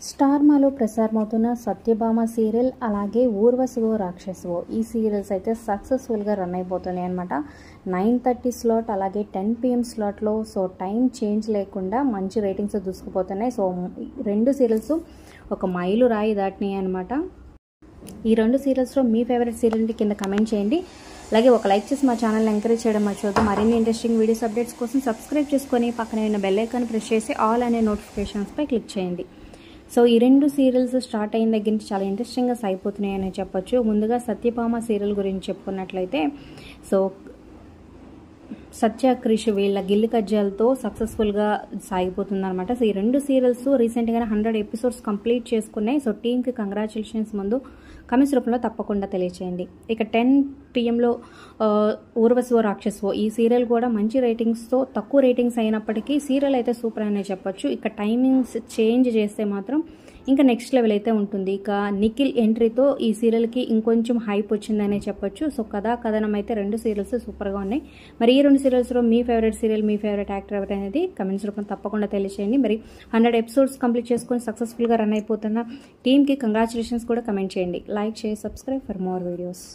Star మాలో ప్రసారమవుతున్న Satyabhama serial అలాగే ఊర్వశివో రాక్షసవో ఈ సీరియల్స్ అయితే సక్సెస్ఫుల్గా రన్ అయిపోతున్నాయి అనమాట. 9:30 స్లాట్ అలాగే 10 PM స్లాట్లో సో టైం చేంజ్ లేకుండా మంచి రేటింగ్స్ దూసుకుపోతున్నాయి. సో రెండు సీరియల్స్ ఒక మైలు రాయి దాటినాయి అనమాట. ఈ రెండు సీరియల్స్లో మీ ఫేవరెట్ సీరియల్ని కింద కమెంట్ చేయండి. అలాగే ఒక లైక్ చేసి మా ఛానల్ని ఎంకరేజ్ చేయడం మర్చిపోద్దు. మరిన్ని ఇంట్రెస్టింగ్ వీడియోస్ అప్డేట్స్ కోసం సబ్స్క్రైబ్ చేసుకొని పక్కనే ఉన్న బెల్ ఐకాన్ ప్రెస్ చేసి ఆల్ అనే నోటిఫికేషన్స్పై క్లిక్ చేయండి. సో ఈ రెండు సీరియల్స్ స్టార్ట్ అయిన దగ్గర నుంచి చాలా ఇంట్రెస్టింగ్గా సాగిపోతున్నాయని చెప్పొచ్చు. ముందుగా సత్యభామ సీరియల్ గురించి చెప్పుకున్నట్లయితే సో సత్య క్రిష్ వీళ్ళ గిల్లి కజ్జాలతో సక్సెస్ఫుల్గా సాగిపోతుంది అనమాట. సో ఈ రెండు సీరియల్స్ రీసెంట్గానే 100 ఎపిసోడ్స్ కంప్లీట్ చేసుకున్నాయి. సో టీంకి కంగ్రాచులేషన్స్ ముందు కమెంట్స్ రూపంలో తప్పకుండా తెలియచేయండి. ఇక 10 PM ఊర్వశివో రాక్షసవో ఈ సీరియల్ కూడా మంచి రేటింగ్స్తో తక్కువ రేటింగ్స్ అయినప్పటికీ సీరియల్ అయితే సూపర్ అనే చెప్పొచ్చు. ఇక టైమింగ్స్ చేంజ్ చేస్తే మాత్రం ఇంకా నెక్స్ట్ లెవెల్ అయితే ఉంటుంది. ఇక నిఖిల్ ఎంట్రీతో ఈ సీరియల్కి ఇంకొంచెం హైప్ వచ్చిందనే చెప్పొచ్చు. సో కథనం అయితే రెండు సీరియల్స్ సూపర్గా ఉన్నాయి. మరి ఈ రెండు సీరియల్స్లో మీ ఫేవరెట్ సీరియల్ మీ ఫేవరెట్ యాక్టర్ ఎవరు అనేది కమెంట్స్ రూపంలో తప్పకుండా తెలియచేయండి. మరి 100 ఎపిసోడ్స్ కంప్లీట్ చేసుకొని సక్సెస్ఫుల్గా రన్ అయిపోతున్న టీమ్కి కంగ్రాచులేషన్స్ కూడా కమెంట్ చేయండి. Like share subscribe for more videos.